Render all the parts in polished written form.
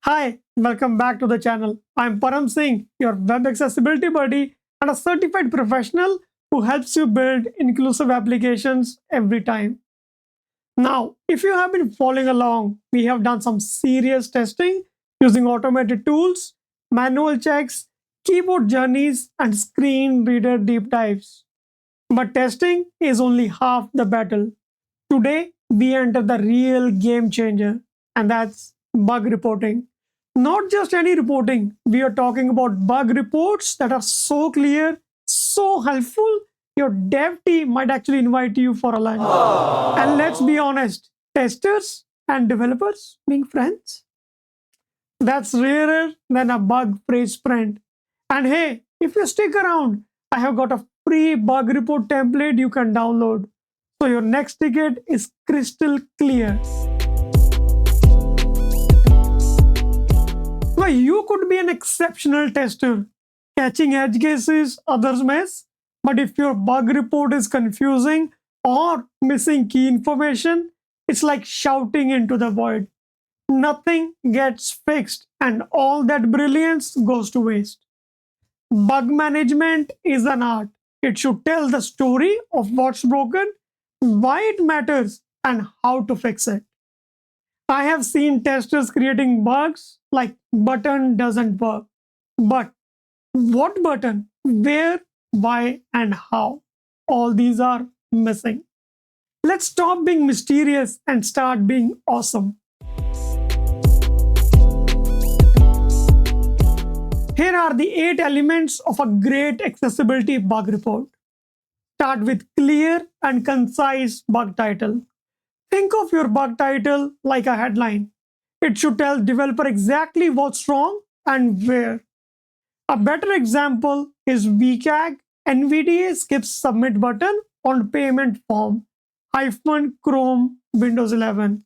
Hi, welcome back to the channel. I'm Param Singh, your web accessibility buddy and a certified professional who helps you build inclusive applications every time. Now, if you have been following along, we have done some serious testing using automated tools, manual checks, keyboard journeys, and screen reader deep dives. But testing is only half the battle. Today, we enter the real game changer, and that's bug reporting. Not just any reporting, we are talking about bug reports that are so clear, so helpful, your dev team might actually invite you for a lunch. And let's be honest, testers and developers being friends, that's rarer than a bug free sprint. And hey, if you stick around, I have got a free bug report template you can download. So your next ticket is crystal clear. Now you could be an exceptional tester, catching edge cases others miss. But if your bug report is confusing or missing key information, it's like shouting into the void. Nothing gets fixed and all that brilliance goes to waste. Bug management is an art. It should tell the story of what's broken, why it matters, and how to fix it. I have seen testers creating bugs like button doesn't work. But what button, where, why, and how? All these are missing. Let's stop being mysterious and start being awesome. Here are the 8 elements of a great accessibility bug report. Start with clear and concise bug title. Think of your bug title like a headline. It should tell developer exactly what's wrong and where. A better example is WCAG NVDA skips submit button on payment form Chrome Windows 11.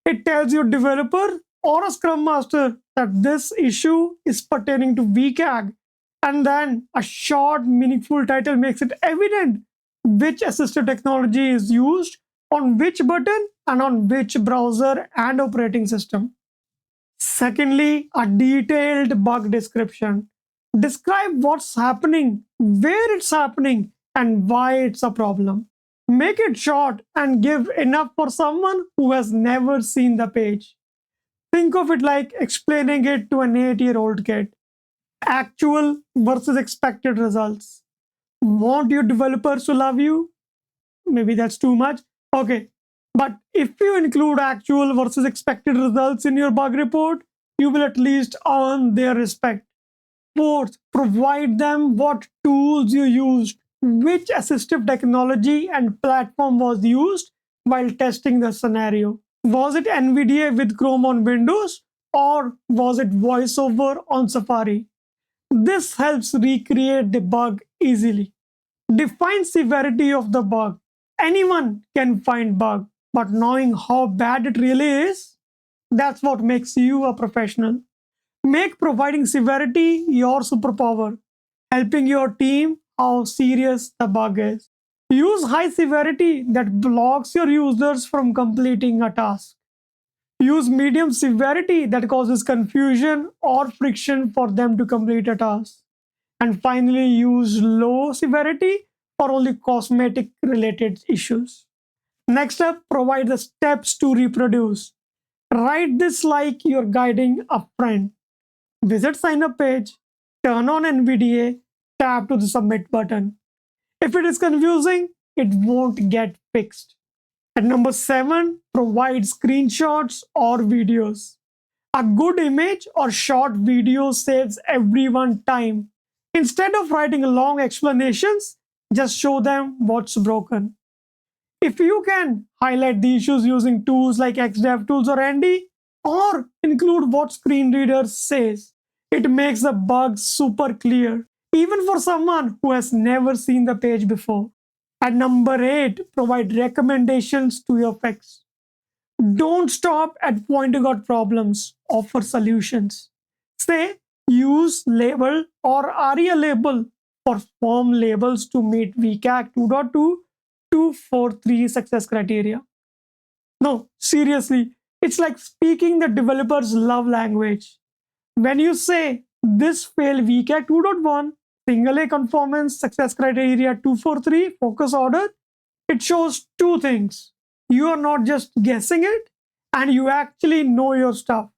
It tells your developer or a scrum master that this issue is pertaining to WCAG, and then a short meaningful title makes it evident which assistive technology is used on which button and on which browser and operating system. Secondly, a detailed bug description. Describe what's happening, where it's happening, and why it's a problem. Make it short and give enough for someone who has never seen the page. Think of it like explaining it to an 8-year-old kid. Actual versus expected results. Want your developers to love you? Maybe that's too much. Okay. But if you include actual versus expected results in your bug report, you will at least earn their respect. Fourth, provide them what tools you used, which assistive technology and platform was used while testing the scenario. Was it NVDA with Chrome on Windows or was it VoiceOver on Safari? This helps recreate the bug easily. Define severity of the bug. Anyone can find bug, but knowing how bad it really is, that's what makes you a professional. Make providing severity your superpower, helping your team how serious the bug is. Use high severity that blocks your users from completing a task. Use medium severity that causes confusion or friction for them to complete a task. And finally, use low severity for only cosmetic related issues. Next up, provide the steps to reproduce. Write this like you're guiding a friend. Visit sign up page, turn on NVDA, tap to the submit button. If it is confusing, it won't get fixed. And number 7, provide screenshots or videos. A good image or short video saves everyone time. Instead of writing long explanations, just show them what's broken. If you can highlight the issues using tools like XDevTools or Andy, or include what screen reader says, it makes the bug super clear, even for someone who has never seen the page before. And number 8, provide recommendations to your fix. Don't stop at pointing out problems, offer solutions. Say, use label or ARIA label for form labels to meet WCAG 2.2 243 success criteria. No, seriously, It's like speaking the developer's love language. When you say this failed WCAG 2.1, single A conformance, success criteria 243, focus order, it shows two things. You are not just guessing it, and you actually know your stuff.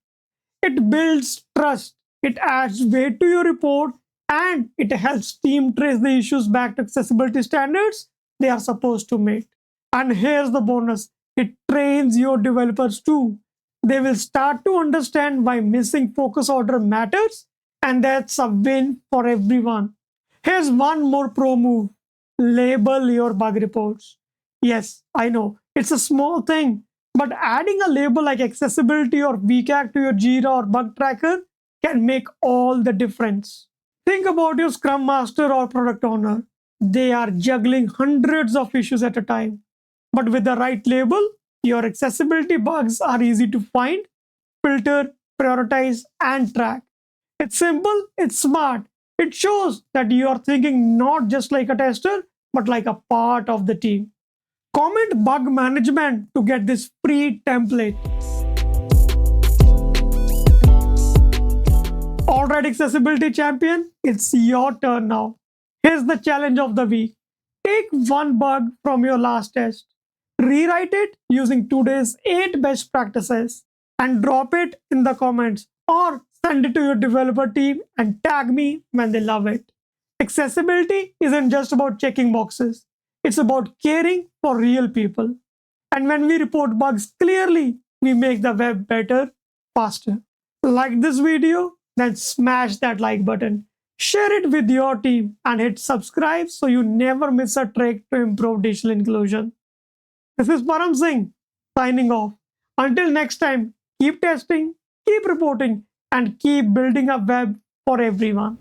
It builds trust, it adds weight to your report, and it helps team trace the issues back to accessibility standards they are supposed to meet. And here's the bonus, it trains your developers too. They will start to understand why missing focus order matters, and that's a win for everyone. Here's one more pro move, label your bug reports. Yes, I know, it's a small thing, but adding a label like accessibility or WCAG to your Jira or bug tracker can make all the difference. Think about your Scrum Master or product owner. They are juggling hundreds of issues at a time. But with the right label, your accessibility bugs are easy to find, filter, prioritize, and track. It's simple, it's smart. It shows that you are thinking not just like a tester, but like a part of the team. Comment bug management to get this free template. Alright, accessibility champion, it's your turn now. Here's the challenge of the week. Take one bug from your last test, rewrite it using today's 8 best practices, and drop it in the comments or send it to your developer team and tag me when they love it. Accessibility isn't just about checking boxes, it's about caring for real people. And when we report bugs clearly, we make the web better, faster. Like this video, then smash that like button. Share it with your team and hit subscribe so you never miss a trick to improve digital inclusion. This is Param Singh signing off. Until next time, keep testing, keep reporting, and keep building a web for everyone.